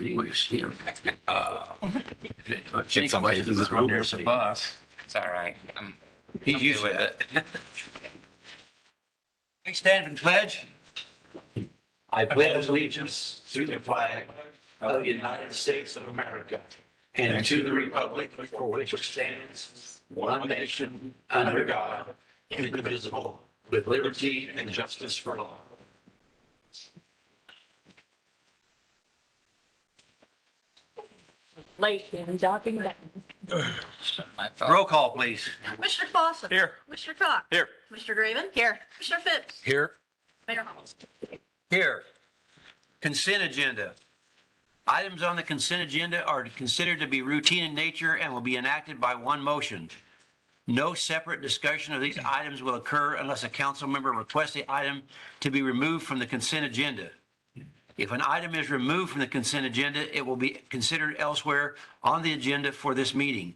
anyways, you know. Get some places this room. There's a bus. It's all right. He's used to it. Please stand and pledge. I pledge allegiance to the flag of the United States of America and to the republic for which it stands, one nation, under God, indivisible, with liberty and justice for all. Late and docking down. My fault. Roll call, please. Commissioner Clausen. Here. Commissioner Cox. Here. Commissioner Graven. Here. Commissioner Phipps. Here. Mayor Hall. Here. Consent agenda. Items on the consent agenda are considered to be routine in nature and will be enacted by one motion. No separate discussion of these items will occur unless a council member requests the item to be removed from the consent agenda. If an item is removed from the consent agenda, it will be considered elsewhere on the agenda for this meeting.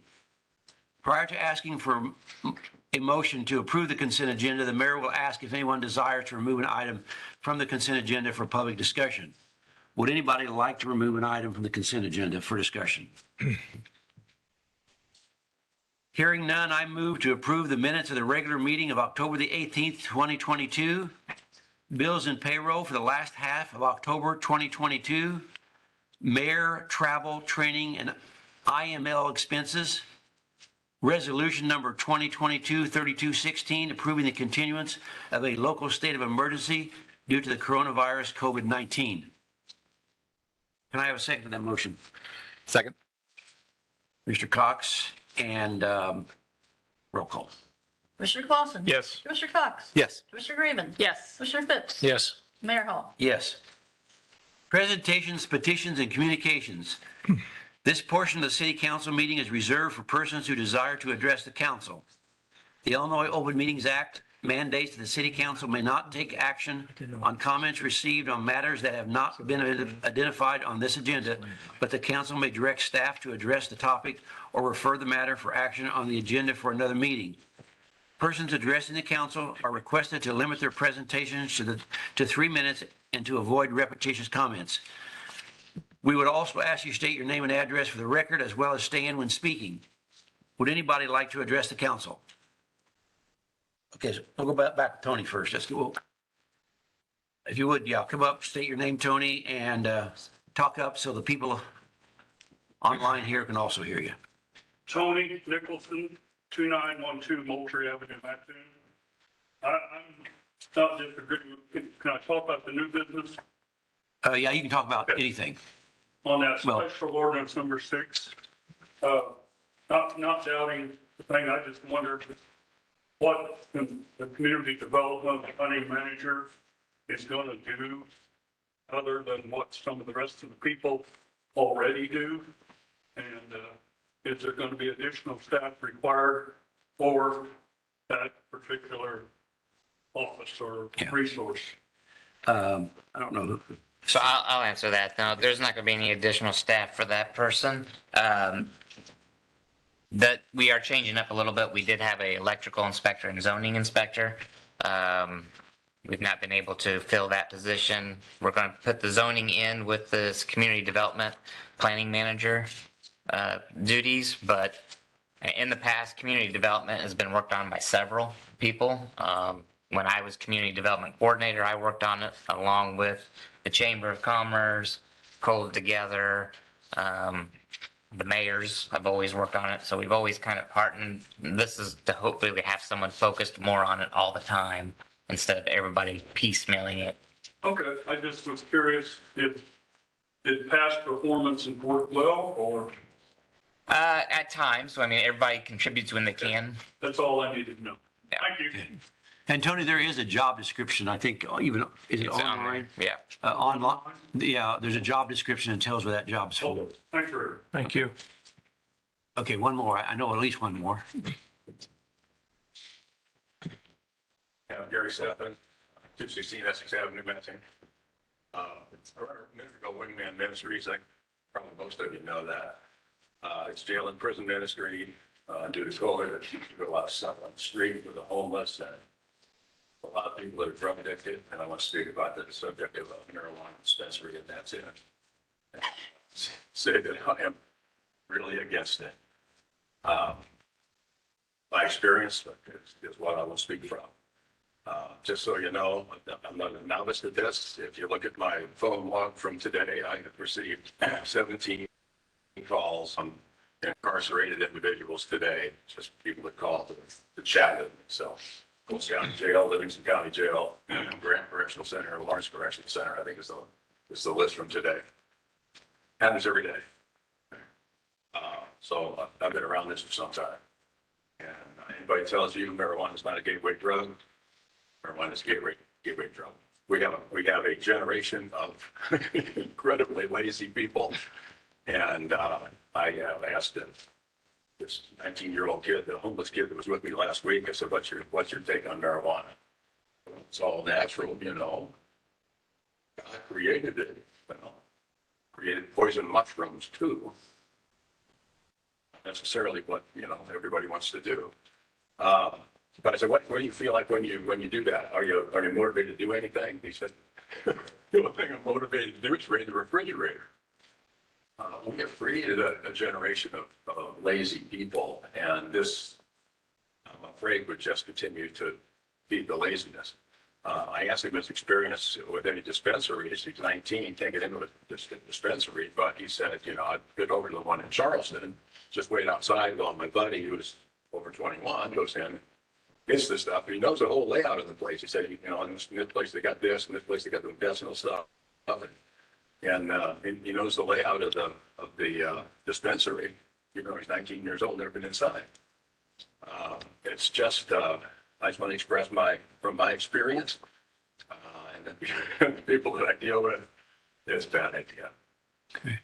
Prior to asking for a motion to approve the consent agenda, the mayor will ask if anyone desires to remove an item from the consent agenda for public discussion. Would anybody like to remove an item from the consent agenda for discussion? Hearing none, I move to approve the minutes of the regular meeting of October the 18th, 2022. Bills and payroll for the last half of October 2022. Mayor travel, training, and IML expenses. Resolution number 2022-3216, approving the continuance of a local state of emergency due to the coronavirus COVID-19. Can I have a second to that motion? Second. Mr. Cox and roll call. Commissioner Clausen. Yes. Commissioner Cox. Yes. Commissioner Graven. Yes. Commissioner Phipps. Yes. Mayor Hall. Yes. Presentations, petitions, and communications. This portion of the city council meeting is reserved for persons who desire to address the council. The Illinois Open Meetings Act mandates that the city council may not take action on comments received on matters that have not been identified on this agenda, but the council may direct staff to address the topic or refer the matter for action on the agenda for another meeting. Persons addressing the council are requested to limit their presentations to 3 minutes and to avoid repetitious comments. We would also ask you to state your name and address for the record as well as stand when speaking. Would anybody like to address the council? Okay, so we'll go back to Tony first. Let's go. If you would, yeah, come up, state your name, Tony, and talk up so the people online here can also hear you. Tony Nicholson, 2912 Moultrie Avenue, Mattoon. I'm not disagreeing. Can I talk about the new business Yeah, you can talk about anything. on that Well- special ordinance number 6? Not doubting the thing, I just wondered what the community development planning manager is going to do other than what some of the rest of the people already do. And is there going to be additional staff required for that particular office or Yeah. resource? I don't know. So I'll answer that. No, there's not going to be any additional staff for that person. That we are changing up a little bit. We did have a electrical inspector and zoning inspector. We've not been able to fill that position. We're going to put the zoning in with this community development planning manager duties, but in the past, community development has been worked on by several people. When I was community development coordinator, I worked on it along with the Chamber of Commerce, Code Together, the mayors. I've always worked on it, so we've always kind of partnered. This is to hopefully have someone focused more on it all the time instead of everybody piecemealing it. Okay, I just was curious if did past performance work well, or At times, so I mean, everybody contributes when they can. that's all I needed to know. Yeah. Thank you. And Tony, there is a job description, I think, even, is it It's on there. online? Yeah. Online, yeah, there's a job description that tells where that job's for. Oh, thank you. Thank you. Okay, one more. I know at least one more. Yeah, Gary Steffen, 216 Essex Avenue, Massing. A minute ago, Wingman Ministries, I probably most of you know that. It's jail and prison ministry due to COVID. There's a lot of stuff on the street with the homeless and a lot of people that are drug addicted. And I want to speak about the subject of a marijuana dispensary, and that's it. say that I am really against it. My experience is what I will speak from. Just so you know, I'm not a novice at this. If you look at my phone log from today, I have received 17 calls on incarcerated individuals today, just people that call to chat with me. So, Coles County Jail, Livingston County Jail, Grant Correctional Center, Lawrence Correctional Center, I think is the list from today. Happens every day. So I've been around this for some time. And anybody tells you marijuana is not a gateway drug, marijuana is a gateway drug. We have a generation of incredibly lazy people. And I have asked this 19-year-old kid, the homeless kid that was with me last week, I said, what's your take on marijuana? It's all natural, you know. God created it, you know. Created poison mushrooms too. Not necessarily what, you know, everybody wants to do. But I said, what do you feel like when you do that? Are you motivated to do anything? He said, the only thing I'm motivated to do is raid the refrigerator. We have created a generation of lazy people, and this, I'm afraid, would just continue to feed the laziness. I asked him his experience with any dispensaries. He's 19, can't get into a dispensary, but he said, you know, I'd get over to the one in Charleston, just wait outside while my buddy, who's over 21, goes in, gets this stuff. He knows the whole layout of the place. He said, you know, in this place they got this, and this place they got the medicinal stuff. And he knows the layout of the dispensary. You know, he's 19 years old, never been inside. It's just, I just want to express from my experience, and the people that I deal with, it's a bad idea. Okay.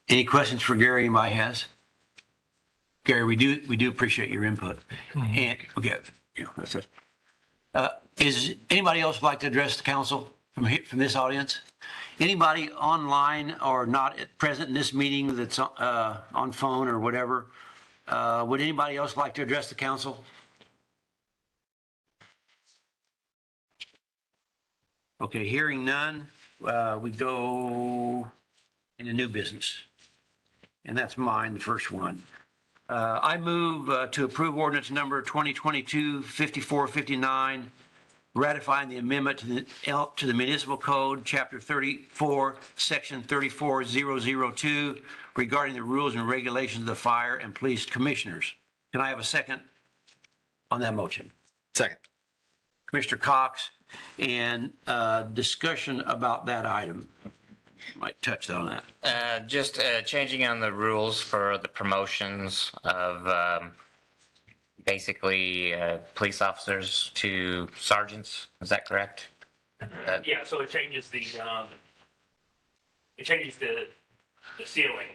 Any questions for Gary anybody has? Gary, we do appreciate your input. And, okay, you know, that's it. Is anybody else like to address the council from this audience? Anybody online or not present in this meeting that's on phone or whatever? Would anybody else like to address the council? Okay, hearing none, we go into new business. And that's mine, the first one. I move to approve ordinance number 2022-5459, ratifying the amendment to the Municipal Code, Chapter 34, Section 34002, regarding the rules and regulations of the fire and police commissioners. Can I have a second on that motion? Second. Commissioner Cox, and discussion about that item. Might touch on that. Just changing on the rules for the promotions of basically police officers to sergeants. Is that correct? Yeah, so it changes the ceiling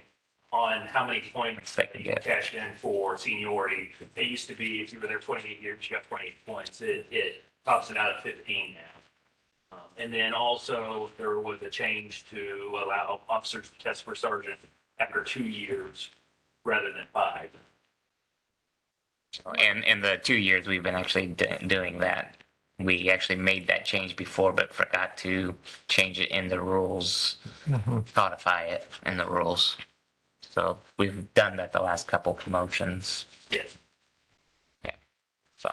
on how many points that you can cash in for seniority. It used to be if you were there 28 years, you got 28 points. It tops it out at 15 now. And then also there was a change to allow officers to test for sergeant after 2 years rather than 5. And in the 2 years we've been actually doing that. We actually made that change before, but forgot to change it in the rules, codify it in the rules. So we've done that the last couple promotions. Yes. Yeah. So.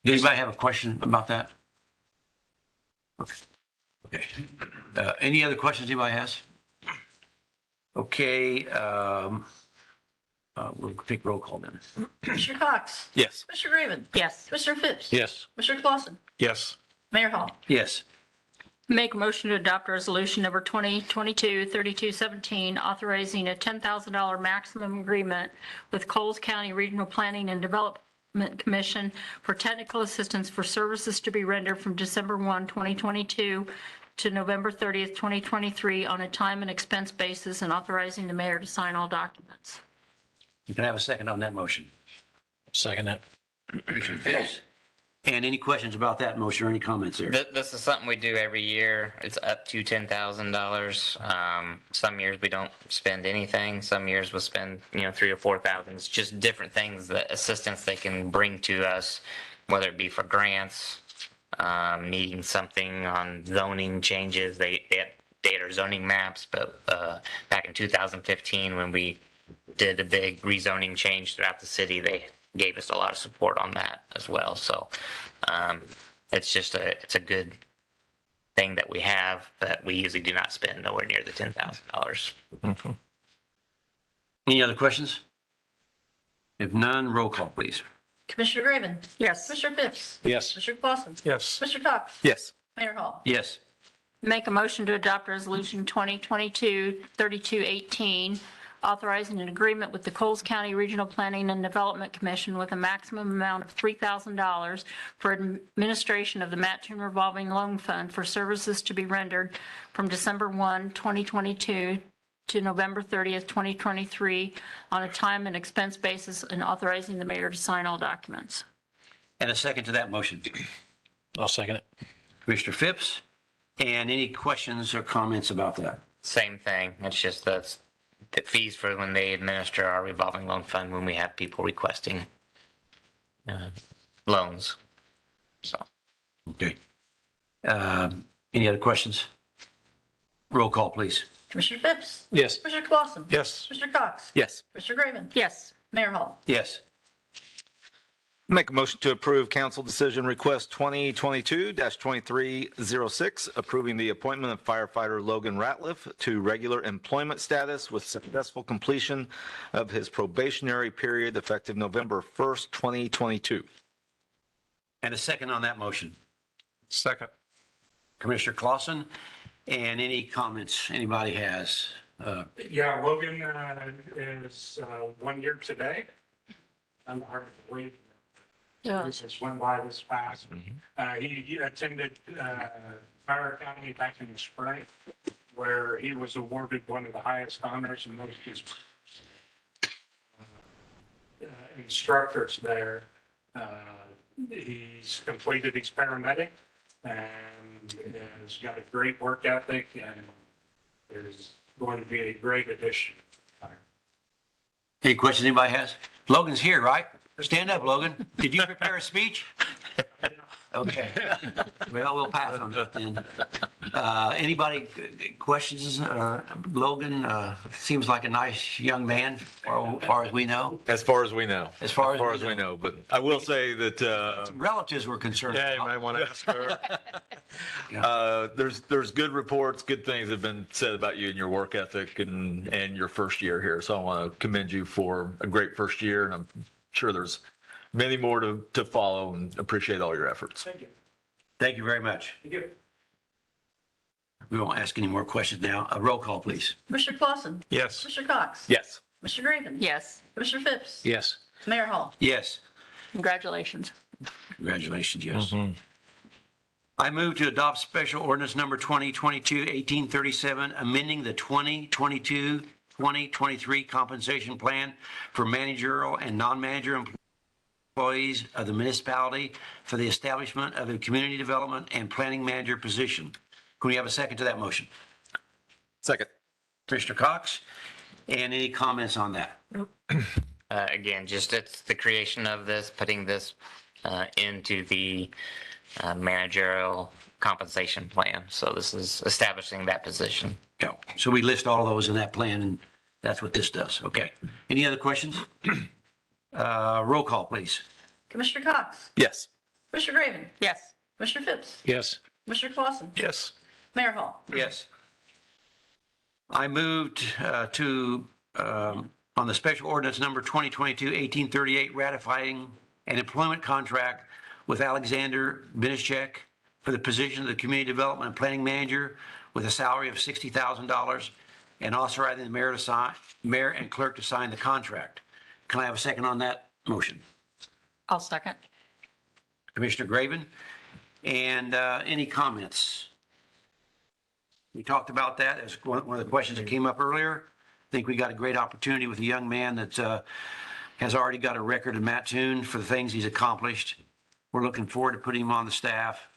Does anybody have a question about that? Okay. Any other questions anybody has? Okay, we'll take roll call then. Commissioner Cox? Yes. Commissioner Raven? Yes. Commissioner Phipps? Yes. Commissioner Clausen? Yes. Mayor Hall? Yes. Make a motion to adopt resolution number 2022-3217, authorizing a $10,000 maximum agreement with Coles County Regional Planning and Development Commission for technical assistance for services to be rendered from December 1, 2022 to November 30th, 2023 on a time and expense basis, and authorizing the mayor to sign all documents. You can have a second on that motion. Second it. Commissioner Phipps. And any questions about that motion or any comments there? This is something we do every year. It's up to $10,000. Some years we don't spend anything. Some years we'll spend, $3,000 or $4,000. It's just different things, that assistance they can bring to us, whether it be for grants, needing something on zoning changes. They update our zoning maps, but back in 2015, when we did a big rezoning change throughout the city, they gave us a lot of support on that as well. So it's a good thing that we have, but we usually do not spend nowhere near the $10,000. Any other questions? If none, roll call, please. Commissioner Graven. Yes. Commissioner Phipps. Yes. Commissioner Clausen. Yes. Commissioner Cox. Yes. Mayor Hall. Yes. Make a motion to adopt Resolution 2022-3218, authorizing an agreement with the Coles County Regional Planning and Development Commission with a maximum amount of $3,000 for administration of the Mattoon Revolving Loan Fund for services to be rendered from December 1, 2022 to November 30th, 2023, on a time and expense basis, and authorizing the mayor to sign all documents. And a second to that motion. I'll second it. Commissioner Phipps, and any questions or comments about that? Same thing. It's just the fees for when they administer our revolving loan fund when we have people requesting loans. So. Okay. Any other questions? Roll call, please. Commissioner Phipps. Yes. Commissioner Clausen. Yes. Commissioner Cox. Yes. Commissioner Graven. Yes. Mayor Hall. Yes. Make a motion to approve council decision request 2022-2306, approving the appointment of firefighter Logan Ratliff to regular employment status with successful completion of his probationary period effective November 1st, 2022. And a second on that motion. Second. Commissioner Clausen, and any comments anybody has? Yeah, Logan is 1 year today. I'm hard to believe. This just went by this fast. He attended Fire Academy back in the spring, where he was awarded one of the highest honors and most instructors there. He's completed his paramedic and has got a great work ethic and is going to be a great addition. Any questions anybody has? Logan's here, right? Stand up, Logan. Did you prepare a speech? Okay. Well, we'll pass on that then. Anybody questions? Logan seems like a nice young man, as far as we know. As far as we know. As far as we we know. But I will say that, Relatives were concerned. yeah, you might want to ask her. There's good reports, good things have been said about you and your work ethic and your first year here. So I want to commend you for a great first year. And I'm sure there's many more to follow, and appreciate all your efforts. Thank you. Thank you very much. Thank you. We won't ask any more questions now. A roll call, please. Commissioner Clausen. Yes. Commissioner Cox. Yes. Commissioner Graven. Yes. Commissioner Phipps. Yes. Mayor Hall. Yes. Congratulations. Congratulations, yes. I move to adopt special ordinance number 2022-1837, amending the 2022-2023 compensation plan for managerial and non-manager employees of the municipality for the establishment of a community development and planning manager position. Can we have a second to that motion? Second. Commissioner Cox, and any comments on that? Again, just it's the creation of this, putting this into the managerial compensation plan. So this is establishing that position. Yeah. So we list all those in that plan, and that's what this does. Okay. Any other questions? Roll call, please. Commissioner Cox. Yes. Commissioner Graven. Yes. Commissioner Phipps. Yes. Commissioner Clausen. Yes. Mayor Hall. Yes. I moved on the special ordinance number 2022-1838, ratifying an employment contract with Alexander Binischek for the position of the Community Development and Planning Manager with a salary of $60,000 and authorizing the mayor and clerk to sign the contract. Can I have a second on that motion? I'll second. Commissioner Graven, and any comments? We talked about that as one of the questions that came up earlier. I think we got a great opportunity with a young man that has already got a record in Mattoon for the things he's accomplished. We're looking forward to putting him on the staff.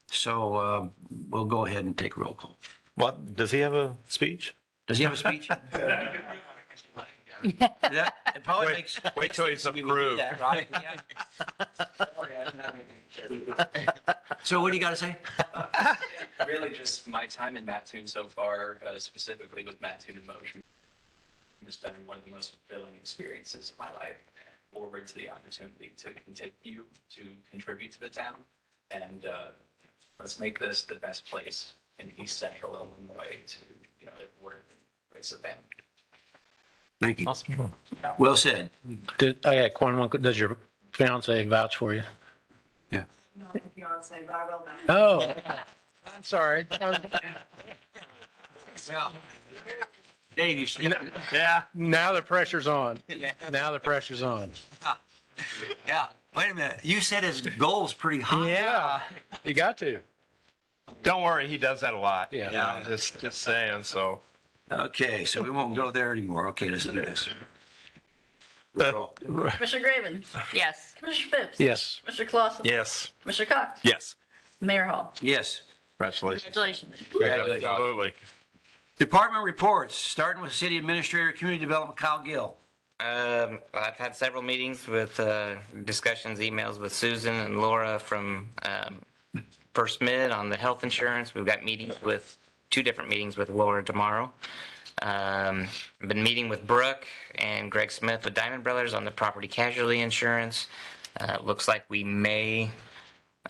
So we'll go ahead and take roll call. What, does he have a speech? Does he have a speech? Yeah, it probably makes. wait till he's we would do approved. that, right? Yeah. So what do you got to say? Really just my time in Mattoon so far, specifically with Mattoon in Motion, has been one of the most fulfilling experiences of my life. Forward to the opportunity to continue to contribute to the town, and let's make this the best place in East Central Illinois to live, work, raise a family. Thank you. Well said. I got one. Does your fiance vouch for you? Yeah. Oh, I'm sorry. Dave, you said, Yeah, now the pressure's on. Now the pressure's on. yeah, wait a minute. You said his goal's pretty high. Yeah, you got to. Don't worry, he does that a lot. Yeah. Yeah. Just saying, so. Okay, so we won't go there anymore. Okay, let's do this. Commissioner Graven, Yes. Commissioner Phipps. Yes. Commissioner Clausen. Yes. Commissioner Cox. Yes. Mayor Hall. Yes. Congratulations. Congratulations. Absolutely. Department reports, starting with City Administrator, Community Development, Kyle Gill. I've had several meetings with discussions, emails with Susan and Laura from First Mid on the health insurance. We've got meetings with, 2 different meetings with Laura tomorrow. I've been meeting with Brooke and Greg Smith with Diamond Brothers on the property casualty insurance. Looks like we may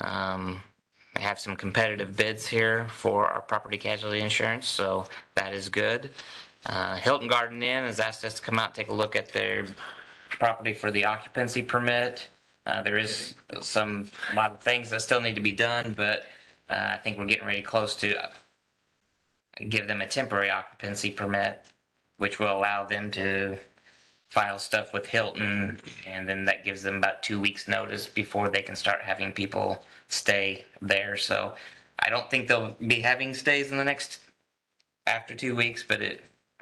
have some competitive bids here for our property casualty insurance, so that is good. Hilton Garden Inn has asked us to come out and take a look at their property for the occupancy permit. There is a lot of things that still need to be done, but I think we're getting ready close to give them a temporary occupancy permit, which will allow them to file stuff with Hilton, and then that gives them about 2 weeks notice before they can start having people stay there. So I don't think they'll be having stays in the next, after 2 weeks, but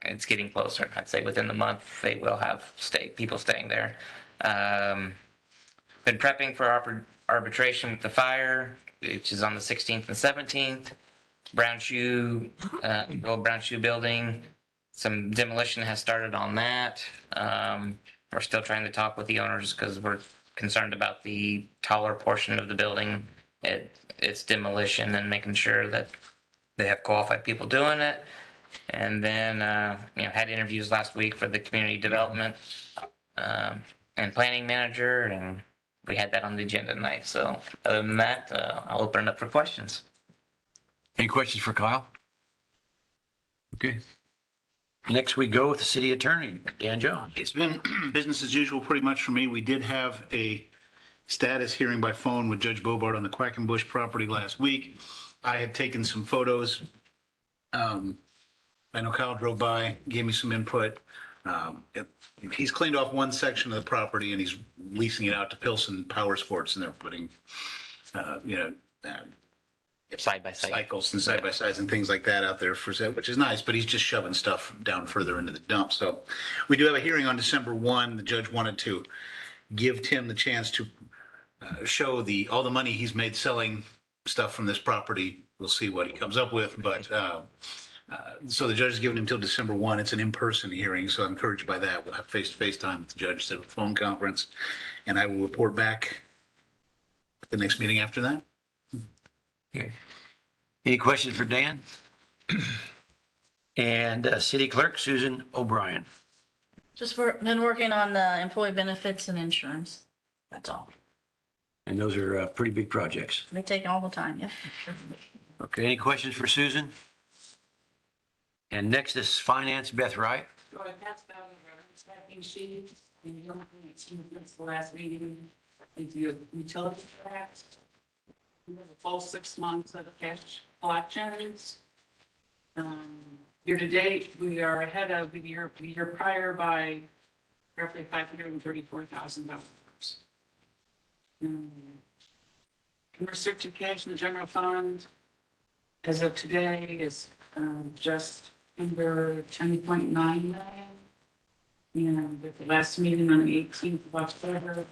it's getting closer. I'd say within the month, they will have people staying there. Been prepping for arbitration with the fire, which is on the 16th and 17th. Old Brown Shoe building, some demolition has started on that. We're still trying to talk with the owners because we're concerned about the taller portion of the building. It's demolition and making sure that they have qualified people doing it. And then, had interviews last week for the community development and planning manager, and we had that on the agenda tonight. So other than that, I'll open it up for questions. Any questions for Kyle? Okay. Next, we go with the City Attorney, Dan Jones. It's been business as usual pretty much for me. We did have a status hearing by phone with Judge Bobart on the Quackenbush property last week. I had taken some photos. I know Kyle drove by, gave me some input. He's cleaned off one section of the property and he's leasing it out to Pilsen Power Sports, and they're putting, Side by side. cycles and side by sides and things like that out there for sale, which is nice, but he's just shoving stuff down further into the dump. So we do have a hearing on December 1. The judge wanted to give Tim the chance to show all the money he's made selling stuff from this property. We'll see what he comes up with, but so the judge has given him until December 1. It's an in-person hearing, so I'm encouraged by that. We'll have face-to-face time with the judge, set up a phone conference, and I will report back at the next meeting after that. Okay. Any questions for Dan? And City Clerk Susan O'Brien. Just been working on the employee benefits and insurance. That's all. And those are pretty big projects. They take all the time, yeah. Okay, any questions for Susan? And next is Finance, Beth Wright. So I passed out a stacking sheet, and you don't think it's since the last meeting, into your utility tax. We have a full 6 months of cash collections. Year to date, we are ahead of the year prior by roughly $534,000. Restricted cash in the general fund as of today is just under 10.9 million. And with the last meeting on the 18th of October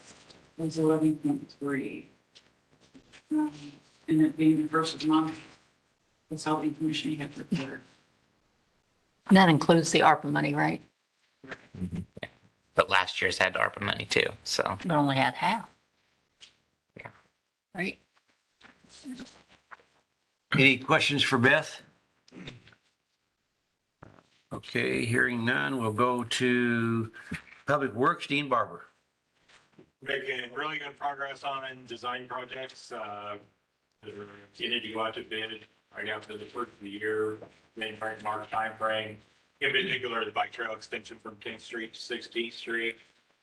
was 11.3. And it being the first of the month, that's all the information you have prepared. That includes the ARPA money, right? but last year's had ARPA money too, so. But only had half. Yeah. Right? Any questions for Beth? Okay, hearing none, we'll go to Public Works, Dean Barber. Making really good progress on design projects. They're getting to go out to bid right after the first of the year, March timeframe. In particular, the bike trail extension from 10th Street to 16th Street,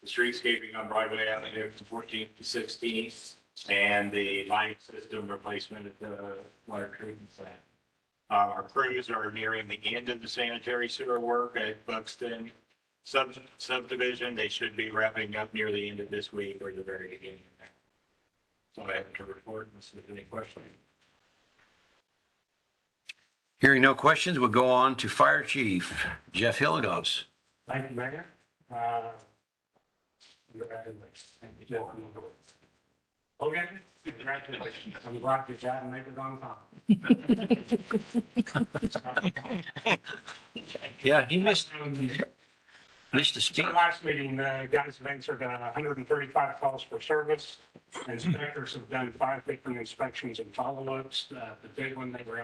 the streetscaping on Broadway Avenue from 14th to 16th, and the line system replacement at the water treatment plant. Our crews are nearing the end of the sanitary sewer work at Buxton subdivision. They should be wrapping up near the end of this week or the very beginning. So I have to report unless there's any questions. Hearing no questions, we'll go on to Fire Chief Jeff Hilligoss. Thank you, Mayor. Congratulations. Thank you, Jeff. Okay, congratulations. I'm glad you got and made it on time. Yeah, he missed the So speech. last meeting, the guys have answered 135 calls for service. Inspectors have done 5 different inspections and follow-ups. The big one, they were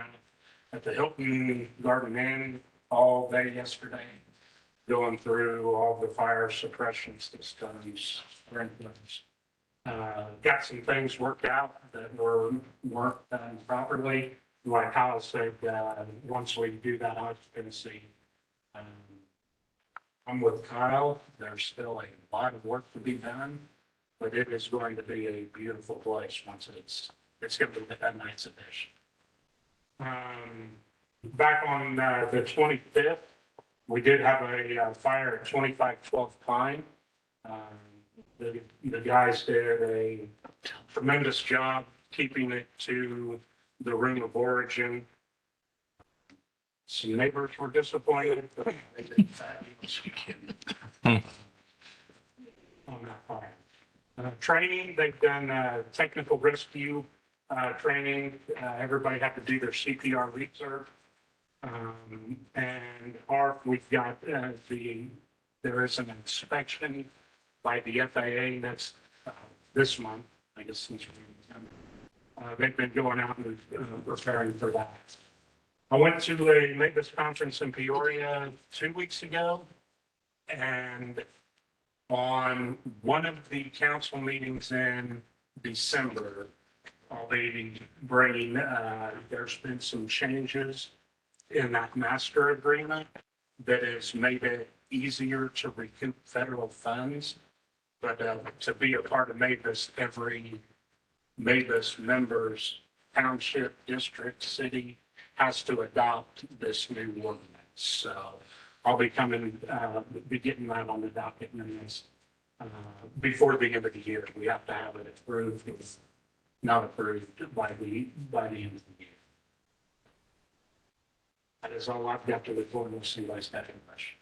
at the Hilton Garden Inn all day yesterday, going through all the fire suppression systems, sprinklers. Got some things worked out that weren't done properly. Like Kyle said, once we do that occupancy, I'm with Kyle. There's still a lot of work to be done, but it is going to be a beautiful place once it's going to be a nice addition. Back on the 25th, we did have a fire at 2512 Pine. The guys did a tremendous job keeping it to the room of origin. Some neighbors were disappointed, but they did fabulous. On that fire. Training, they've done technical rescue training. Everybody had to do their CPR research. And we've got there is an inspection by the FAA that's this month, I guess, since they've been going out and preparing for that. I went to a maintenance conference in Peoria 2 weeks ago, and on one of the council meetings in December, I'll be bringing, there's been some changes in that master agreement that has made it easier to recoup federal funds. But to be a part of Mavis, every Mavis members, township, district, city has to adopt this new ordinance. So I'll be be getting that on the docket before the end of the year. We have to have it approved, if not approved by the end of the year. That is all I've got to report. We'll see what's that in question.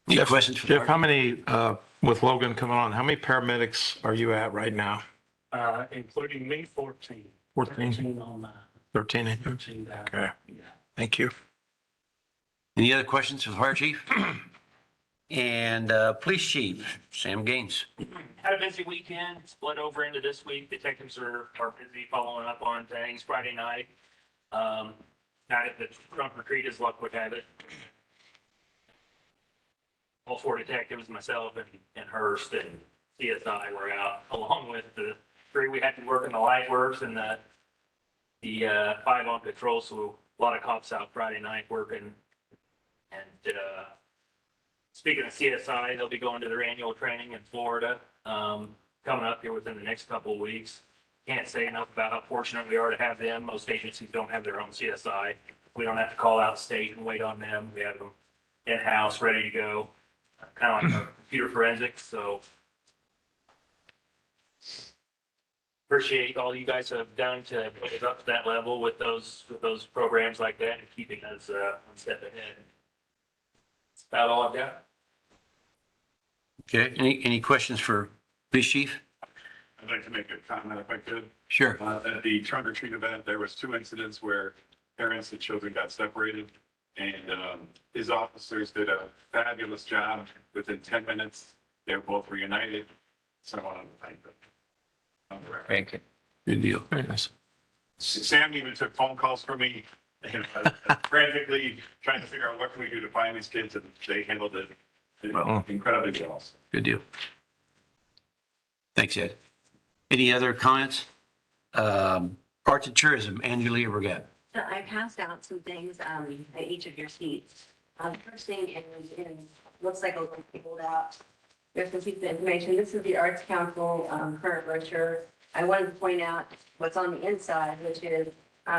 Any questions for Jeff, how many, with Logan coming on, how many paramedics are you at right now? Including me, 14. 14? 13 on 13 in you? 13 down. Okay, Yeah. thank you. Any other questions for the Fire Chief? And Police Chief Sam Gaines. Had a busy weekend, split over into this week. Detectives are busy following up on things. Friday night, night at the trunk or treat, as luck would have it. All 4 detectives, myself and Hurst and CSI were out, along with the 3 we had to work in the light works and the 5 on patrol. So a lot of cops out Friday night working. And speaking of CSI, they'll be going to their annual training in Florida, coming up here within the next couple of weeks. Can't say enough about how fortunate we are to have them. Most agencies don't have their own CSI. We don't have to call out state and wait on them. We have them in-house, ready to go, kind of like computer forensics. So appreciate all you guys have done to put us up to that level with those programs like that and keeping us one step ahead. That's about all I've got. Okay, any questions for Police Chief? I'd like to make a comment if I could. Sure. At the trunk or treat event, there was 2 incidents where parents and children got separated, and his officers did a fabulous job. Within 10 minutes, They both reunited, so I wanted to thank them. On the record. Thank you. Good deal. Very nice. Sam even took phone calls from me, and frantically trying to figure out what can we do to find these kids, and they handled it incredibly well. Good deal. Thanks, Ed. Any other comments? Arts and tourism, Angelia Brigette. So I passed out some things at each of your seats. First thing is, looks like a little pulled out. There's some piece of information. This is the Arts Council current brochure. I wanted to point out what's on the inside, which is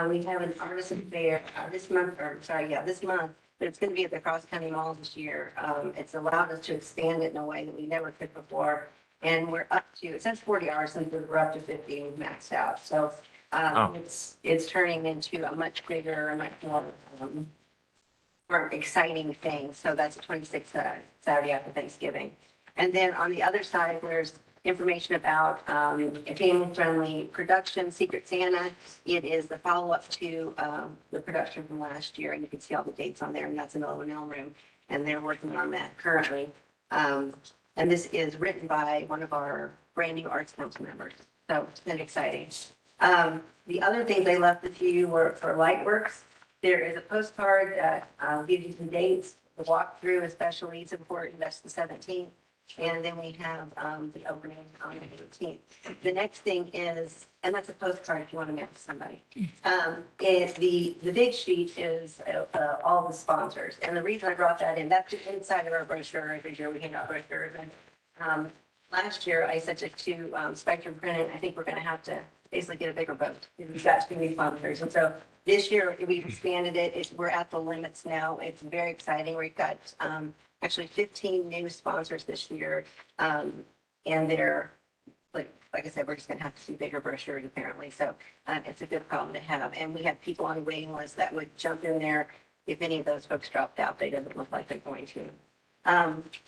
we have an artisan fair this month, but it's going to be at the Cross County Mall this year. It's allowed us to expand it in a way that we never could before. And we're up to, it says 40 artisans, but we're up to 50 and we've maxed out. So it's turning into a much bigger, a much more exciting thing. So that's the 26th Saturday after Thanksgiving. And then on the other side, there's information about a family-friendly production, Secret Santa. It is the follow-up to the production from last year, and you can see all the dates on there, and that's in the O&M room, and they're working on that currently. And this is written by one of our brand-new Arts Council members, so it's been exciting. The other things they left with you were for Lightworks. There is a postcard that gives you some dates, the walkthrough especially is important, that's the 17th. And then we have the opening on the 18th. The next thing is, and that's a postcard if you want to mail to somebody. Is the big sheet is all the sponsors. And the reason I brought that in, that's the inside of our brochure. Every year we hand out brochures. And last year I sent it to Spectrum Print. I think we're going to have to basically get a bigger boat because we've got too many sponsors. And so this year we've expanded it. We're at the limits now. It's very exciting. We've got actually 15 new sponsors this year. And they're, like I said, we're just going to have to see bigger brochures apparently. So it's a good problem to have. And we have people on the waiting list that would jump in there if any of those folks dropped out. They doesn't look like they're going to.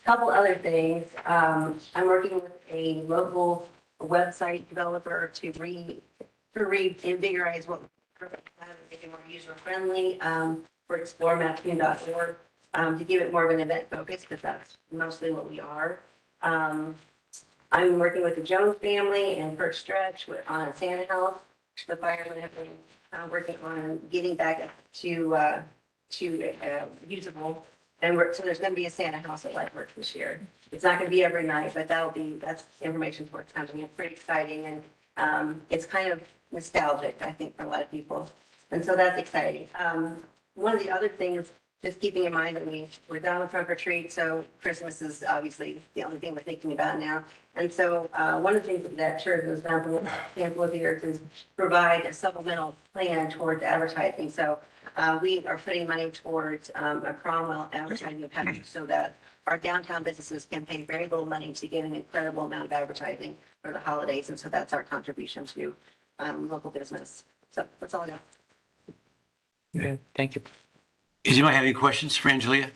Couple other things. I'm working with a local website developer to reinvigorate what we're making more user-friendly for exploremattoon.org. To give it more of an event focus, because that's mostly what we are. I'm working with the Jones family and First Stretch on Santa House. The firemen have been working on getting back to usable. And so there's going to be a Santa House at Lightworks this year. It's not going to be every night, but that's information forthcoming. It's pretty exciting and it's kind of nostalgic, I think, for a lot of people. And so that's exciting. One of the other things, just keeping in mind that we're done with trunk or treat, so Christmas is obviously the only thing we're thinking about now. And so one of the things that church has done for a handful of years is provide a supplemental plan towards advertising. So we are putting money towards a Cromwell advertising package so that our downtown businesses can pay very little money to get an incredible amount of advertising for the holidays. And so that's our contribution to local business. So that's all I got. Okay, thank you. Does anybody have any questions for Angelia?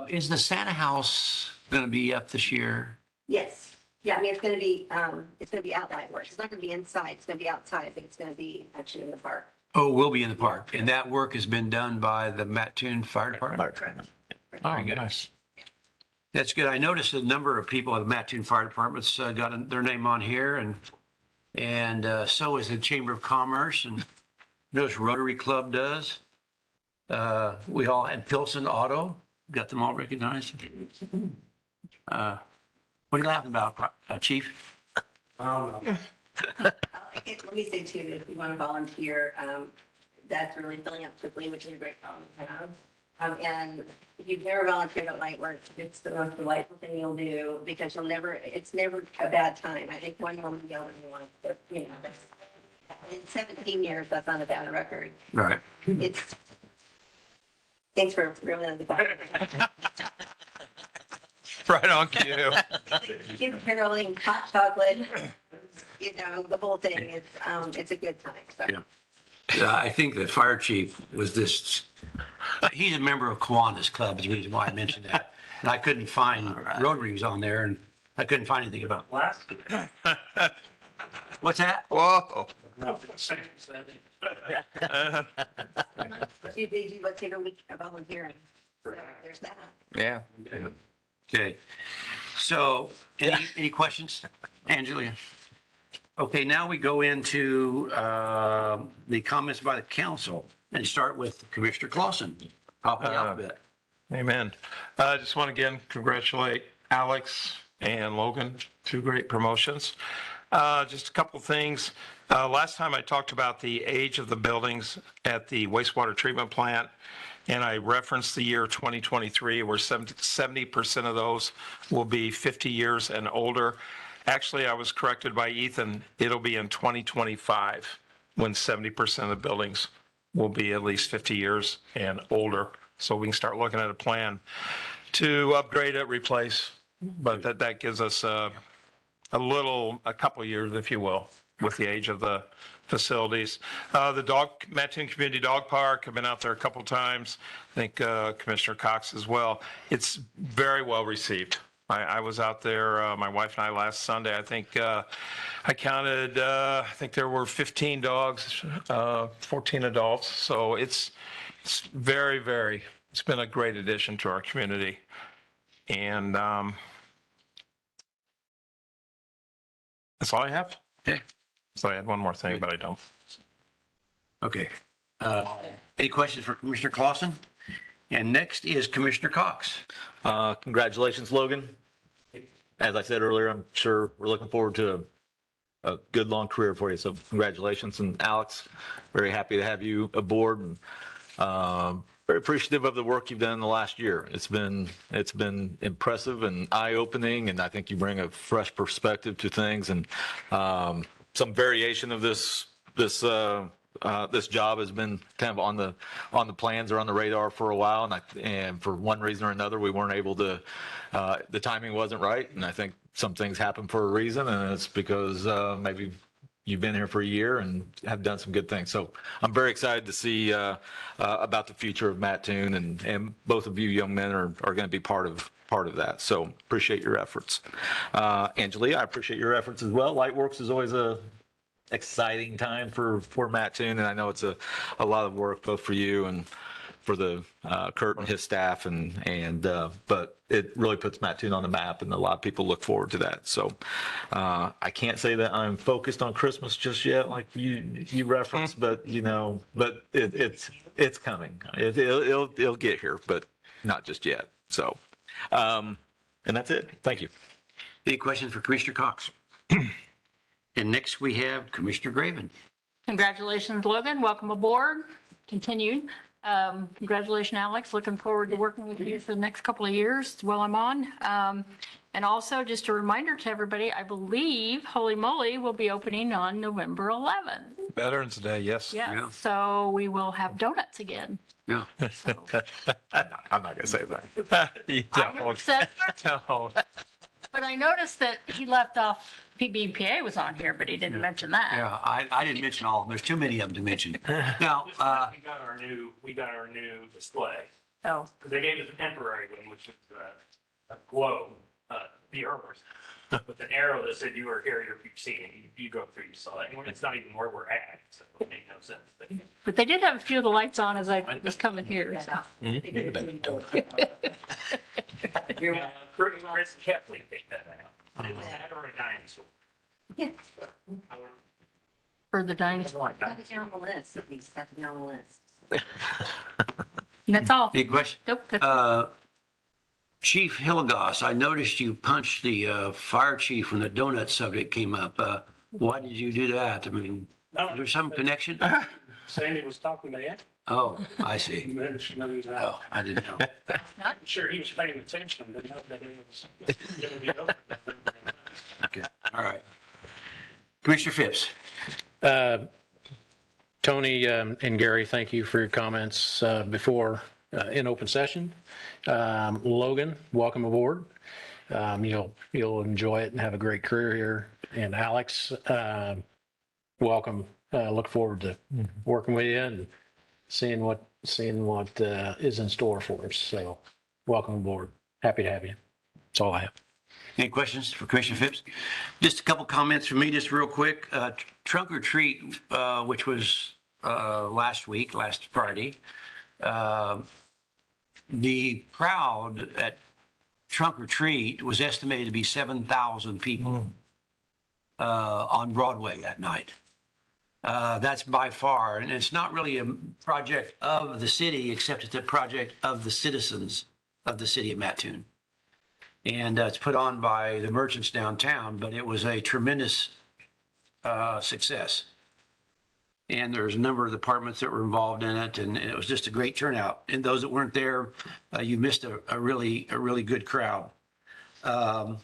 Is the Santa House going to be up this year? Yes. Yeah, I mean, it's going to be out Lightworks. It's not going to be inside. It's going to be outside. I think it's going to be actually in the park. Oh, we'll be in the park. And that work has been done by the Mattoon Fire Department? Oh, nice. That's good. I noticed a number of people at the Mattoon Fire Departments got their name on here, and so is the Chamber of Commerce, and notice Rotary Club does. We all had Pilsen Auto, got them all recognized. What are you laughing about, Chief? Let me say too, if you want to volunteer, that's really filling up quickly, which is a great problem to have. And if you've never volunteered at Lightworks, it's the most delightful thing you'll do because it's never a bad time. I think one woman yelled at me once, but you know, in 17 years, that's not a bad record. Right. Thanks for ruining the ball. Right on cue. Kids caroling, hot chocolate, you know, the whole thing. It's a good time. So. Yeah. I think the fire chief was he's a member of Kiwanis Club is the reason why I mentioned that. And I couldn't find Rotary was on there and I couldn't find anything about it. What's that? Whoa. Let's take a week of volunteering. There's that. Yeah. Okay. So, any questions, Angela? Okay, now we go into the comments by the council and start with Commissioner Clausen. Top of the alphabet. Amen. I just want to again congratulate Alex and Logan, two great promotions. Just a couple things. Last time I talked about the age of the buildings at the wastewater treatment plant, and I referenced the year 2023, where 70% of those will be 50 years and older. Actually, I was corrected by Ethan. It'll be in 2025 when 70% of the buildings will be at least 50 years and older. So we can start looking at a plan to upgrade it, replace, but that gives us a couple of years, if you will, with the age of the facilities. The Mattoon Community Dog Park, I've been out there a couple times. I think Commissioner Cox as well. It's very well received. I was out there, my wife and I, last Sunday. I think I counted, I think there were 15 dogs, 14 adults. So it's very, very, it's been a great addition to our community. And that's all I have. Okay. So I had one more thing, but I don't. Okay. Any questions for Commissioner Clausen? And next is Commissioner Cox. Congratulations, Logan. As I said earlier, I'm sure we're looking forward to a good, long career for you. So congratulations. And Alex, very happy to have you aboard, and very appreciative of the work you've done in the last year. It's been impressive and eye-opening, and I think you bring a fresh perspective to things, and some variation of this job has been kind of on the plans or on the radar for a while, and for one reason or another, we weren't able to. The timing wasn't right, and I think some things happen for a reason, and it's because maybe you've been here for a year and have done some good things. So I'm very excited to see about the future of Mattoon, and both of you young men are going to be part of that. So appreciate your efforts. Angelia, I appreciate your efforts as well. Lightworks is always a exciting time for Mattoon, and I know it's a lot of work both for you and for the Kurt and his staff, but it really puts Mattoon on the map, and a lot of people look forward to that. So I can't say that I'm focused on Christmas just yet, like you referenced, but it's coming. It'll get here, but not just yet. So and that's it. Thank you. Any questions for Commissioner Cox? And next we have Commissioner Graven. Congratulations, Logan. Welcome aboard. Continued. Congratulations, Alex. Looking forward to working with you for the next couple of years while I'm on. And also just a reminder to everybody, I believe Holy Moly will be opening on November 11th. Veterans Day, yes. Yeah. So we will have donuts again. Yeah. So. I'm not going to say that. You I never said that. don't. But I noticed that he left off PBPA was on here, but he didn't mention that. Yeah, I didn't mention all of them. There's too many of them to mention. Now, We got our new display. Oh. They gave us a temporary one, which is a globe, the Earth, with an arrow that said you were here, you've seen it. You go through, you saw it. And it's not even where we're at, so it made no sense. But they did have a few of the lights on as I was coming here. So. Chris Kepley picked that out. It was that or a dinosaur. Yeah. For the dinosaur. Got it on the list, at least, got it on the list. That's all. any question? Nope. That's Chief Hilligoss, I noticed you punched the fire chief when the donut subject came up. Why did you do that? I mean, is there some connection? Sandy was talking to Ed. Oh, I see. And then she knows that. Oh, I didn't know. I'm sure he was paying attention, but not that it was going to be over. Okay, all right. Commissioner Phipps. Tony and Gary, thank you for your comments before in open session. Logan, welcome aboard. You'll enjoy it and have a great career here. And Alex, welcome. Look forward to working with you and seeing what is in store for us. So welcome aboard. Happy to have you. That's all I have. Any questions for Commissioner Phipps? Just a couple comments from me, just real quick. Trunk or treat, which was last Friday. The crowd at trunk or treat was estimated to be 7,000 people on Broadway that night. That's by far, and it's not really a project of the city, except it's a project of the citizens of the city of Mattoon. And it's put on by the merchants downtown, but it was a tremendous success. And there's a number of departments that were involved in it, and it was just a great turnout. And those that weren't there, you missed a really good crowd. The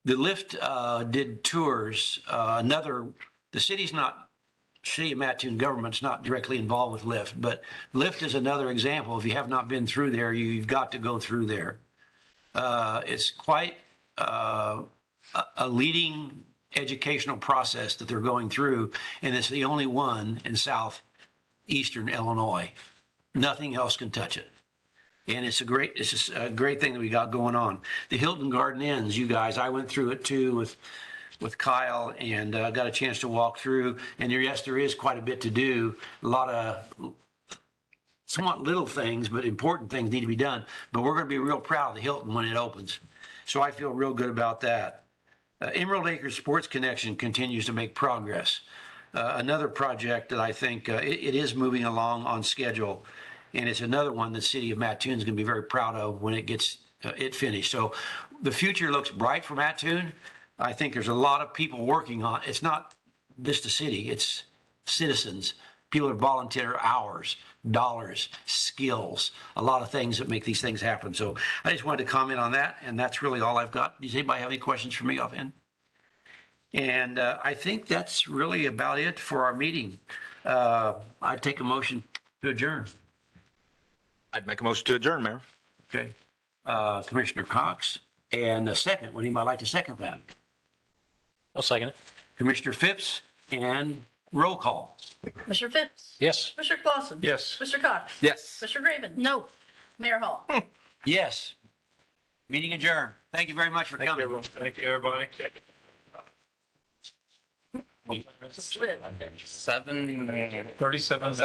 Lyft did tours. The city of Mattoon government's not directly involved with Lyft, but Lyft is another example. If you have not been through there, you've got to go through there. It's quite a leading educational process that they're going through, and it's the only one in southeastern Illinois. Nothing else can touch it. And it's just a great thing that we got going on. The Hilton Garden Inns, you guys, I went through it too with Kyle and got a chance to walk through. And yes, there is quite a bit to do. A lot of somewhat little things, but important things need to be done. But we're going to be real proud of the Hilton when it opens. So I feel real good about that. Emerald Acres Sports Connection continues to make progress. Another project that I think it is moving along on schedule. And it's another one the city of Mattoon is going to be very proud of when it gets it finished. So the future looks bright for Mattoon. I think there's a lot of people working on it. It's not just the city, it's citizens. People that volunteer hours, dollars, skills, a lot of things that make these things happen. So I just wanted to comment on that, and that's really all I've got. Does anybody have any questions for me offhand? And I think that's really about it for our meeting. I'd take a motion to adjourn. I'd make a motion to adjourn, Mayor. Okay. Commissioner Cox, and a second. Would anybody like to second that? I'll second it. Commissioner Phipps, and roll call. Mr. Phipps? Yes. Mr. Clausen? Yes. Mr. Cox? Yes. Mr. Graven? No. Mayor Hall? Yes. Meeting adjourned. Thank you very much for coming. Thank you, everybody. 7:37. 37.